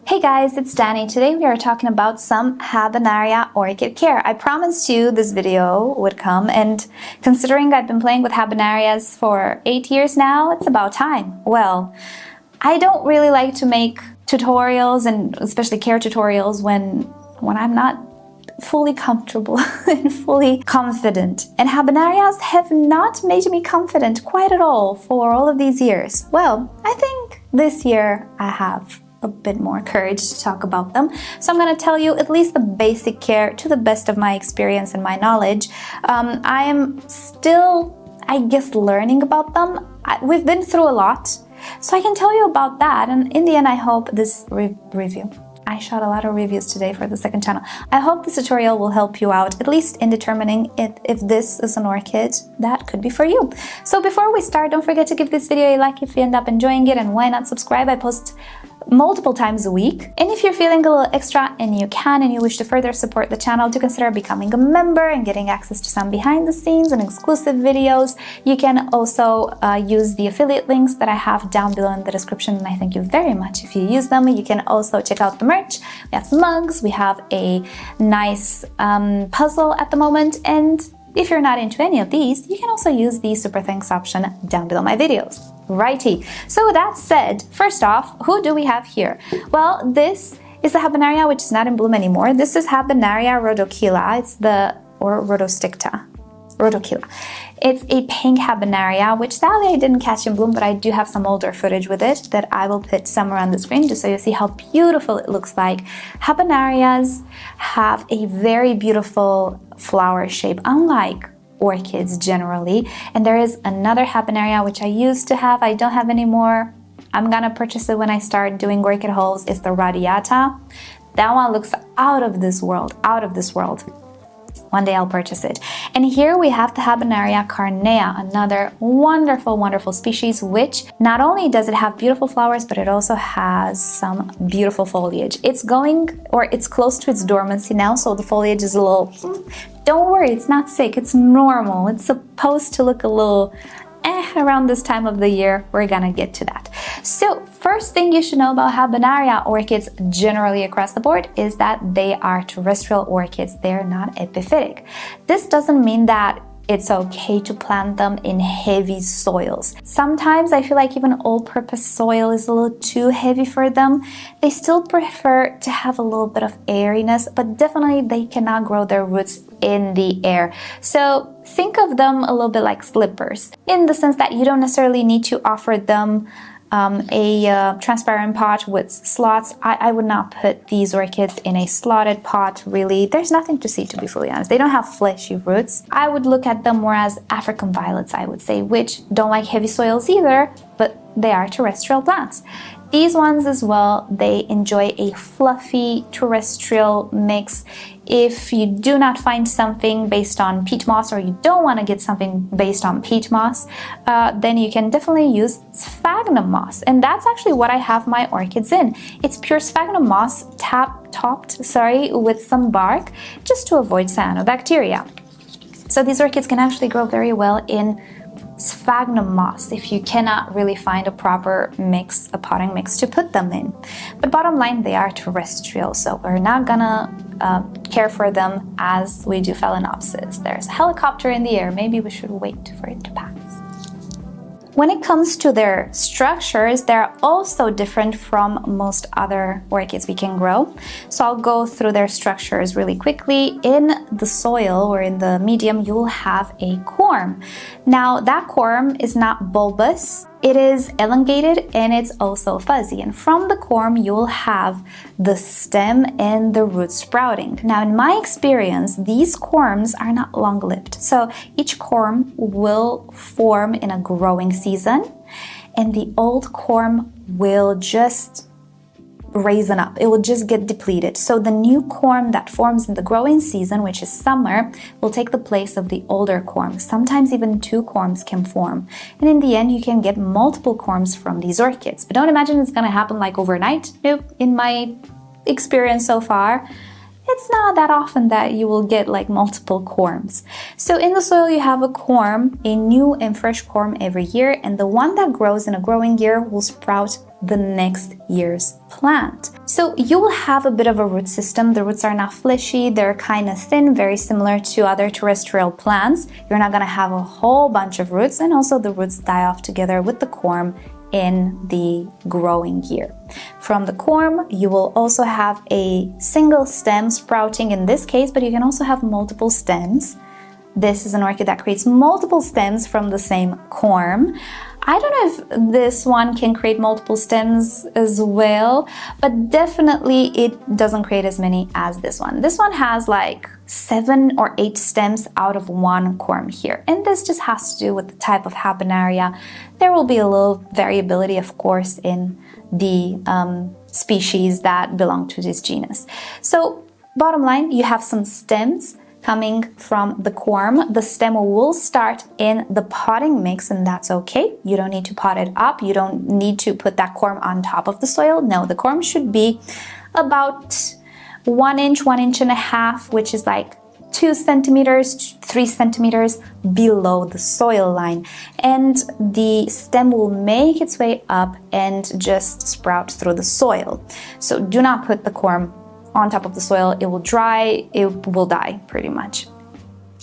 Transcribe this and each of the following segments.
Hey guys, it's Danny. Today we are talking about some Habenaria orchid care. I promised you this video would come, and considering I've been playing with Habenarias for 8 years now, it's about time. Well, I don't really like to make tutorials, and especially care tutorials, when I'm not fully comfortable and fully confident. And Habenarias have not made me confident quite at all for all of these years. Well, I think this year I have a bit more courage to talk about them. So I'm going to tell you at least the basic care to the best of my experience and my knowledge. I am still, I guess, learning about them. We've been through a lot, so I can tell you about that. And in the end, I hope this review, I shot a lot of reviews today for the second channel. I hope this tutorial will help you out, at least in determining if this is an orchid that could be for you. So before we start, don't forget to give this video a like if you end up enjoying it, and why not subscribe? I post multiple times a week. And if you're feeling a little extra and you wish to further support the channel, to consider becoming a member and getting access to some behind the scenes and exclusive videos. You can also use the affiliate links that I have down below in the description, and I thank you very much if you use them. You can also check out the merch. We have some mugs, we have a nice puzzle at the moment, and if you're not into any of these, you can also use the super thanks option down below my videos. Righty. So with that said, first off, who do we have here? Well, this is a Habenaria which is not in bloom anymore. This is Habenaria Rhodocilla. It's a pink Habenaria, which sadly I didn't catch in bloom, but I do have some older footage with it that I will put somewhere on the screen just so you see how beautiful it looks like. Habenarias have a very beautiful flower shape, unlike orchids generally. And there is another Habenaria which I used to have, I don't have anymore. I'm gonna purchase it when I start doing orchid hauls. It's the Radiata. That one looks out of this world, One day I'll purchase it. And here we have the Habenaria carnea, another wonderful species, which not only does it have beautiful flowers, but it also has some beautiful foliage. It's close to its dormancy now, so the foliage is a little, don't worry, it's not sick, it's normal. It's supposed to look a little around this time of the year. We're gonna get to that. So first thing you should know about Habenaria orchids generally across the board is that they are terrestrial orchids. They're not epiphytic. This doesn't mean that it's okay to plant them in heavy soils. Sometimes I feel like even all-purpose soil is a little too heavy for them. They still prefer to have a little bit of airiness, but definitely they cannot grow their roots in the air. So think of them a little bit like slippers, in the sense that you don't necessarily need to offer them a transparent pot with slots. I would not put these orchids in a slotted pot, really. There's nothing to see, to be fully honest. They don't have fleshy roots. I would look at them more as African violets, I would say, which don't like heavy soils either, but they are terrestrial plants. These ones as well, they enjoy a fluffy terrestrial mix. If you do not find something based on peat moss, or you don't want to get something based on peat moss, then you can definitely use sphagnum moss. And that's actually what I have my orchids in. It's pure sphagnum moss topped with some bark, just to avoid cyanobacteria. So these orchids can actually grow very well in sphagnum moss if you cannot really find a proper mix, a potting mix to put them in. But bottom line, they are terrestrial, so we're not gonna care for them as we do Phalaenopsis. There's a helicopter in the air, maybe we should wait for it to pass. When it comes to their structures, they're also different from most other orchids we can grow. So I'll go through their structures really quickly. In the soil, or in the medium, you will have a corm. Now that corm is not bulbous, it is elongated, and it's also fuzzy. And from the corm, you'll have the stem and the root sprouting. Now, in my experience, these corms are not long-lived. So each corm will form in a growing season, and the old corm will just raisin up. It will just get depleted. So the new corm that forms in the growing season, which is summer, will take the place of the older corm. Sometimes even 2 corms can form. And in the end, you can get multiple corms from these orchids. But don't imagine it's gonna happen like overnight. Nope. In my experience so far, it's not that often that you will get like multiple corms. So in the soil you have a corm, a new and fresh corm every year, and the one that grows in a growing year will sprout the next year's plant. So you will have a bit of a root system. The roots are not fleshy, they're kind of thin, very similar to other terrestrial plants. You're not gonna have a whole bunch of roots, and also the roots die off together with the corm in the growing year. From the corm, you will also have a single stem sprouting in this case, but you can also have multiple stems. This is an orchid that creates multiple stems from the same corm. I don't know if this one can create multiple stems as well, but definitely it doesn't create as many as this one. This one has like 7 or 8 stems out of one corm here. And this just has to do with the type of Habenaria. There will be a little variability, of course, in the species that belong to this genus. So bottom line, you have some stems coming from the corm. The stem will start in the potting mix, and that's okay. You don't need to pot it up. You don't need to put that corm on top of the soil. No, the corm should be about 1 inch, 1.5 inches, which is like 2 centimeters, 3 centimeters below the soil line. And the stem will make its way up and just sprout through the soil. So do not put the corm on top of the soil. It will dry, it will die pretty much.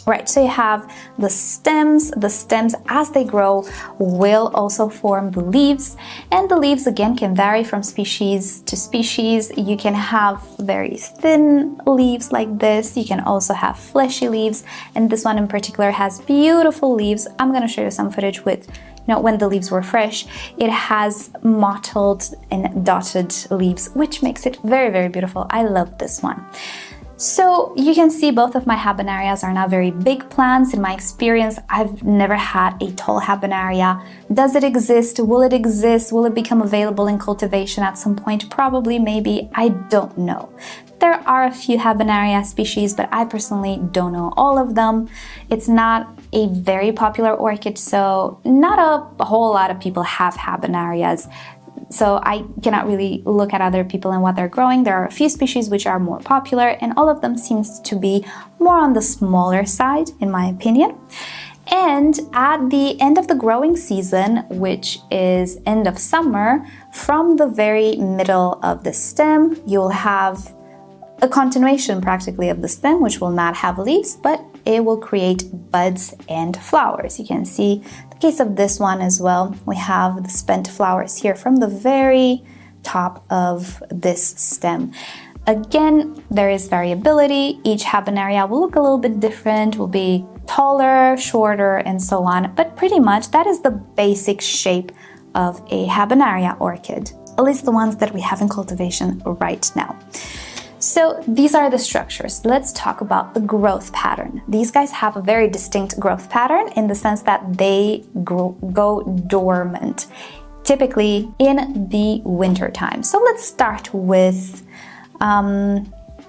Right, so you have the stems. The stems, as they grow, will also form the leaves, and the leaves again can vary from species to species. You can have very thin leaves like this. You can also have fleshy leaves, and this one in particular has beautiful leaves. I'm going to show you some footage with when the leaves were fresh. It has mottled and dotted leaves, which makes it very, very beautiful. I love this one. So you can see both of my Habenarias are not very big plants. In my experience, I've never had a tall Habenaria. Does it exist? Will it exist? Will it become available in cultivation at some point? Probably, maybe, I don't know. There are a few Habenaria species, but I personally don't know all of them. It's not a very popular orchid, so not a whole lot of people have Habenarias. So I cannot really look at other people and what they're growing. There are a few species which are more popular, and all of them seems to be more on the smaller side, in my opinion. And at the end of the growing season, which is end of summer, from the very middle of the stem, you'll have a continuation practically of the stem, which will not have leaves, but it will create buds and flowers. You can see the case of this one as well. We have the spent flowers here from the very top of this stem. Again, there is variability. Each Habenaria will look a little bit different, will be taller, shorter, and so on, but pretty much that is the basic shape of a Habenaria orchid, at least the ones that we have in cultivation right now. So these are the structures. Let's talk about the growth pattern. These guys have a very distinct growth pattern in the sense that they go dormant, typically in the winter time. So let's start with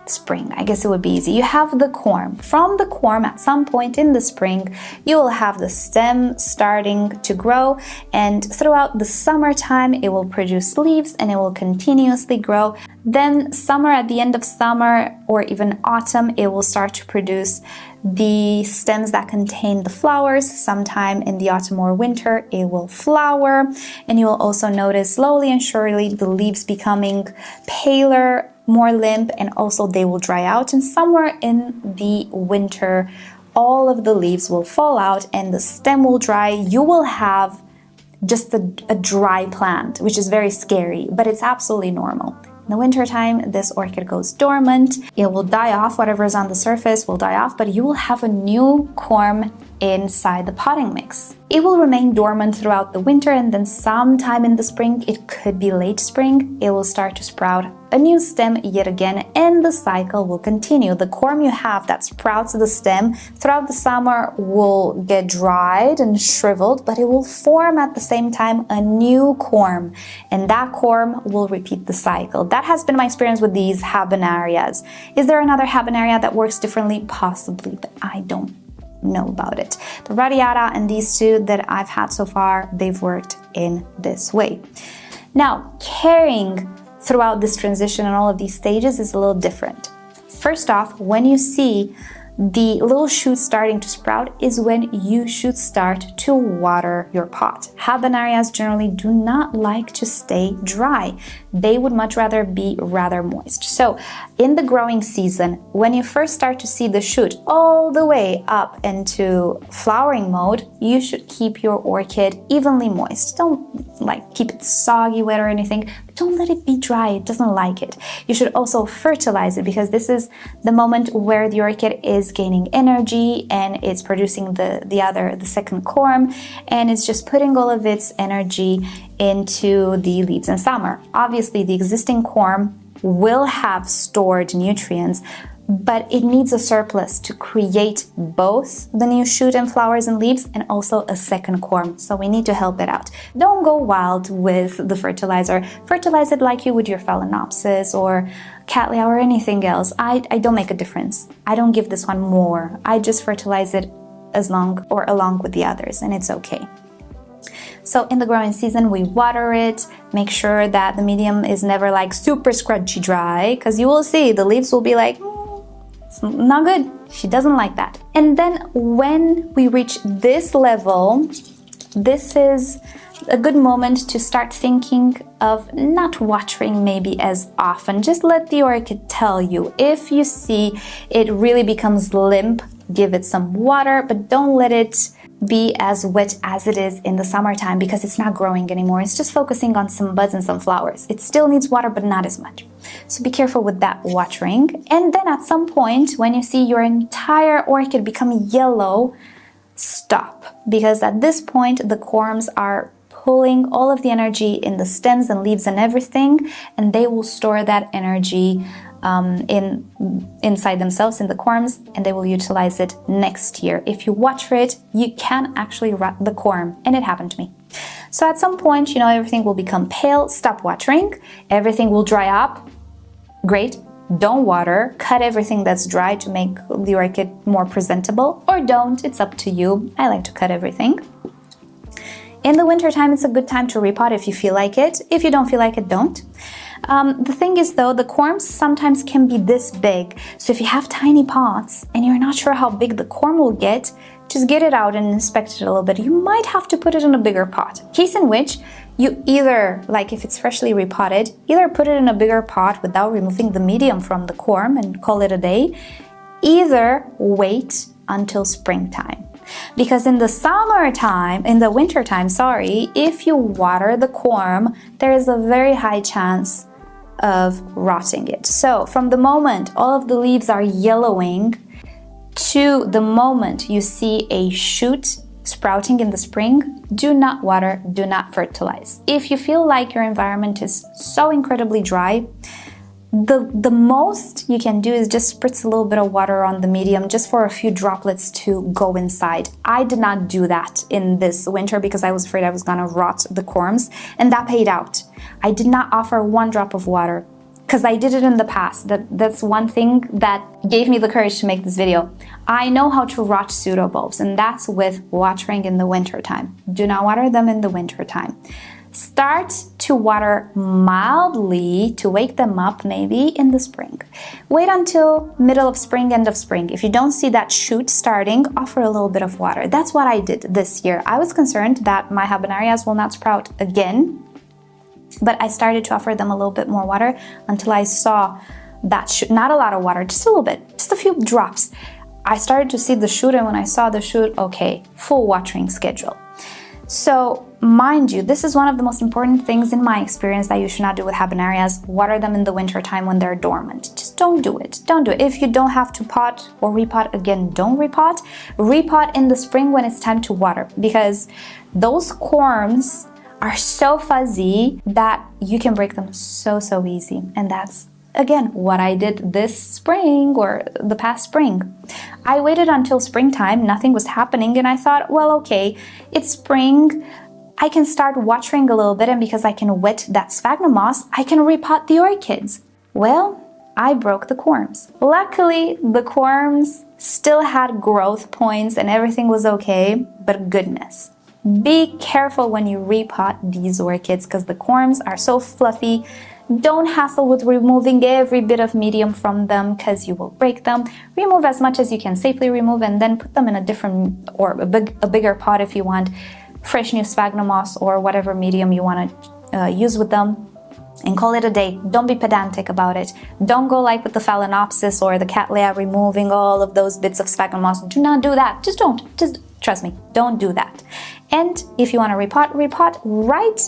spring. I guess it would be easy. You have the corm. From the corm, at some point in the spring, you will have the stem starting to grow, and throughout the summertime, it will produce leaves and it will continuously grow. Then summer, at the end of summer or even autumn, it will start to produce the stems that contain the flowers. Sometime in the autumn or winter, it will flower, and you will also notice slowly and surely the leaves becoming paler, more limp, and also they will dry out. And somewhere in the winter, all of the leaves will fall out and the stem will dry. You will have just a dry plant, which is very scary, but it's absolutely normal. In the winter time, this orchid goes dormant. It will die off. Whatever is on the surface will die off, but you will have a new corm inside the potting mix. It will remain dormant throughout the winter, and then sometime in the spring, it could be late spring, it will start to sprout a new stem yet again, and the cycle will continue. The corm you have that sprouts the stem throughout the summer will get dried and shriveled, but it will form at the same time a new corm, and that corm will repeat the cycle. That has been my experience with these Habenarias. Is there another Habenaria that works differently? Possibly, but I don't know about it. The radiata and these two that I've had so far, they've worked in this way. Now, caring throughout this transition and all of these stages is a little different. First off, when you see the little shoots starting to sprout is when you should start to water your pot. Habenarias generally do not like to stay dry. They would much rather be rather moist. So in the growing season, when you first start to see the shoot all the way up into flowering mode, you should keep your orchid evenly moist. Don't keep it soggy wet or anything. Don't let it be dry. It doesn't like it. You should also fertilize it, because this is the moment where the orchid is gaining energy and it's producing the second corm, and it's just putting all of its energy into the leaves in summer. Obviously, the existing corm will have stored nutrients, but it needs a surplus to create both the new shoot and flowers and leaves and also a second corm. So we need to help it out. Don't go wild with the fertilizer. Fertilize it like you would your Phalaenopsis or Cattleya or anything else. I don't make a difference. I don't give this one more. I just fertilize it along with the others, and it's okay. So in the growing season, we water it, make sure that the medium is never like super scrunchy dry, because you will see the leaves will be like, it's not good. She doesn't like that. And then when we reach this level, this is a good moment to start thinking of not watering maybe as often. Just let the orchid tell you. If you see it really becomes limp, give it some water, but don't let it be as wet as it is in the summertime, because it's not growing anymore. It's just focusing on some buds and some flowers. It still needs water, but not as much. So be careful with that watering. And then at some point, when you see your entire orchid become yellow, stop. Because at this point, the corms are pulling all of the energy in the stems and leaves and everything, and they will store that energy inside themselves, in the corms, and they will utilize it next year. If you water it, you can actually rot the corm, and it happened to me. So at some point, everything will become pale. Stop watering. Everything will dry up. Great. Don't water. Cut everything that's dry to make the orchid more presentable, or don't. It's up to you. I like to cut everything. In the wintertime, it's a good time to repot if you feel like it. If you don't feel like it, don't. The thing is though, the corms sometimes can be this big. So if you have tiny pots and you're not sure how big the corm will get, just get it out and inspect it a little bit. You might have to put it in a bigger pot. Case in which, you either, if it's freshly repotted, either put it in a bigger pot without removing the medium from the corm and call it a day, either wait until springtime. Because in the wintertime, if you water the corm, there is a very high chance of rotting it. So from the moment all of the leaves are yellowing to the moment you see a shoot sprouting in the spring, do not water, do not fertilize. If you feel like your environment is so incredibly dry, the most you can do is just spritz a little bit of water on the medium, just for a few droplets to go inside. I did not do that in this winter because I was afraid I was gonna rot the corms, and that paid out. I did not offer one drop of water because I did it in the past. That's one thing that gave me the courage to make this video. I know how to rot pseudobulbs, and that's with watering in the winter time. Do not water them in the winter time. Start to water mildly to wake them up maybe in the spring. Wait until middle of spring, end of spring. If you don't see that shoot starting, offer a little bit of water. That's what I did this year. I was concerned that my Habenarias will not sprout again, but I started to offer them a little bit more water until I saw that shoot. Not a lot of water, just a little bit, just a few drops. I started to see the shoot, and when I saw the shoot, okay, full watering schedule. So mind you, this is one of the most important things in my experience that you should not do with Habenarias. Water them in the winter time when they're dormant. Just don't do it. Don't do it. If you don't have to pot or repot, again, don't repot. Repot in the spring when it's time to water, because those corms are so fuzzy that you can break them so easy. And that's, again, what I did this spring or the past spring. I waited until springtime, nothing was happening, and I thought, well, okay, it's spring, I can start watering a little bit, and because I can wet that sphagnum moss, I can repot the orchids. Well, I broke the corms. Luckily, the corms still had growth points and everything was okay, but goodness. Be careful when you repot these orchids because the corms are so fluffy. Don't hassle with removing every bit of medium from them because you will break them. Remove as much as you can safely remove and then put them in a different or a bigger pot if you want fresh new sphagnum moss or whatever medium you want to use with them. And call it a day. Don't be pedantic about it. Don't go like with the Phalaenopsis or the Cattleya, removing all of those bits of sphagnum moss. Do not do that. Just don't. Just trust me. Don't do that. And if you want to repot right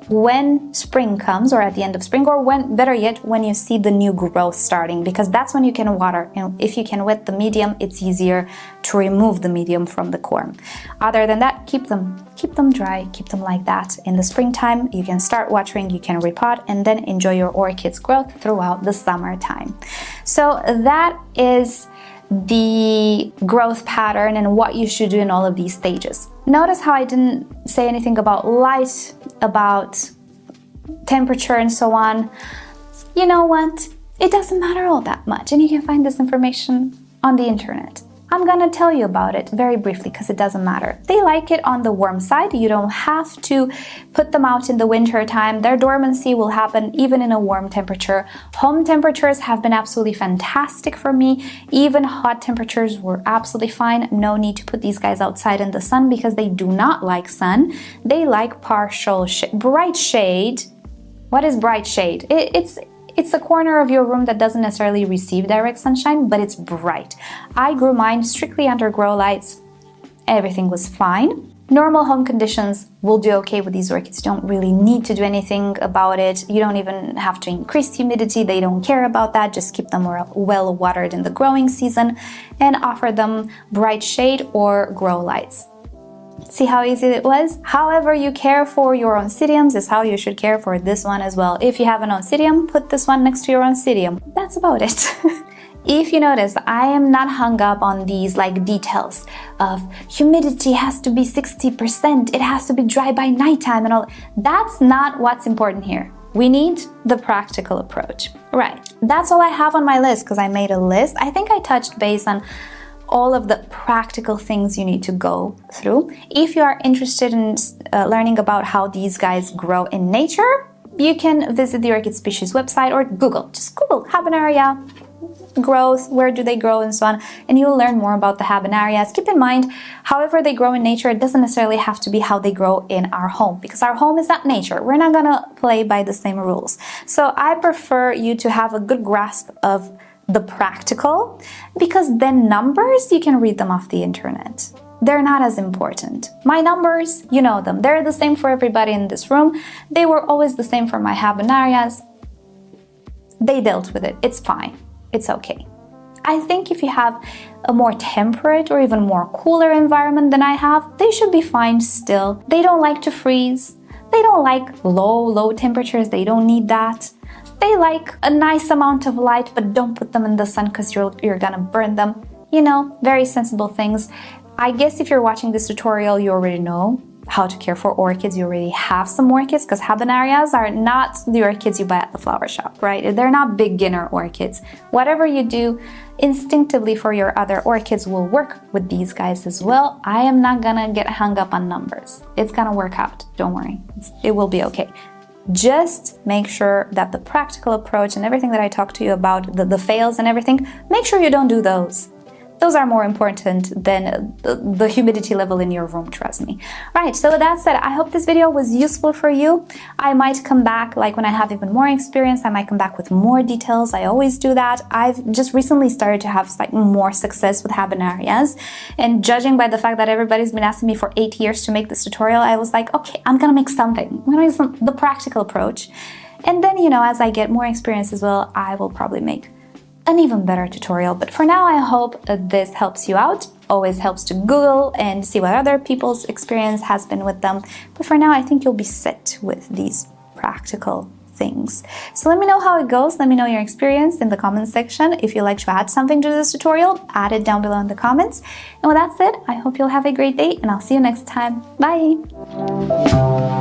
when spring comes, or at the end of spring, or when, better yet, when you see the new growth starting, because that's when you can water. And if you can wet the medium, it's easier to remove the medium from the corm. Other than that, keep them dry, keep them like that. In the springtime, you can start watering, you can repot, and then enjoy your orchids growth throughout the summertime. So that is the growth pattern and what you should do in all of these stages. Notice how I didn't say anything about light, about temperature and so on. You know what? It doesn't matter all that much, and you can find this information on the internet. I'm gonna tell you about it very briefly because it doesn't matter. They like it on the warm side. You don't have to put them out in the winter time. Their dormancy will happen even in a warm temperature. Home temperatures have been absolutely fantastic for me. Even hot temperatures were absolutely fine. No need to put these guys outside in the sun because they do not like sun. They like partial bright shade. What is bright shade? It's a corner of your room that doesn't necessarily receive direct sunshine, but it's bright. I grew mine strictly under grow lights. Everything was fine. Normal home conditions will do okay with these orchids. You don't really need to do anything about it. You don't even have to increase humidity. They don't care about that. Just keep them well watered in the growing season and offer them bright shade or grow lights. See how easy it was? However you care for your oncidiums is how you should care for this one as well. If you have an oncidium, put this one next to your oncidium. That's about it. If you notice, I am not hung up on these like details of humidity has to be 60%, it has to be dry by nighttime and all. That's not what's important here. We need the practical approach. Right, that's all I have on my list because I made a list. I think I touched base on all of the practical things you need to go through. If you are interested in learning about how these guys grow in nature, you can visit the Orchid Species website or just Google Habenaria growth, where do they grow and so on, and you'll learn more about the Habenarias. Keep in mind, however they grow in nature, it doesn't necessarily have to be how they grow in our home, because our home is not nature. We're not gonna play by the same rules. So I prefer you to have a good grasp of the practical, because then numbers, you can read them off the internet. They're not as important. My numbers, you know them. They're the same for everybody in this room. They were always the same for my Habenarias. They dealt with it. It's fine. It's okay. I think if you have a more temperate or even more cooler environment than I have, they should be fine still. They don't like to freeze. They don't like low temperatures. They don't need that. They like a nice amount of light, but don't put them in the sun because you're gonna burn them. You know, very sensible things. I guess if you're watching this tutorial, you already know how to care for orchids. You already have some orchids, because Habenarias are not the orchids you buy at the flower shop, right? They're not beginner orchids. Whatever you do instinctively for your other orchids will work with these guys as well. I am not gonna get hung up on numbers. It's gonna work out, don't worry. It will be okay. Just make sure that the practical approach and everything that I talked to you about, the fails and everything, make sure you don't do those. Those are more important than the humidity level in your room, trust me. Right, so with that said, I hope this video was useful for you. I might come back, like when I have even more experience, I might come back with more details. I always do that. I've just recently started to have like more success with Habenarias. And judging by the fact that everybody's been asking me for 8 years to make this tutorial, I was like, okay, I'm gonna make something. I'm gonna make the practical approach. And then, you know, as I get more experience as well, I will probably make an even better tutorial. But for now, I hope this helps you out. Always helps to Google and see what other people's experience has been with them. But for now, I think you'll be set with these practical things. So let me know how it goes. Let me know your experience in the comments section. If you'd like to add something to this tutorial, add it down below in the comments. And with that said, I hope you'll have a great day, and I'll see you next time. Bye!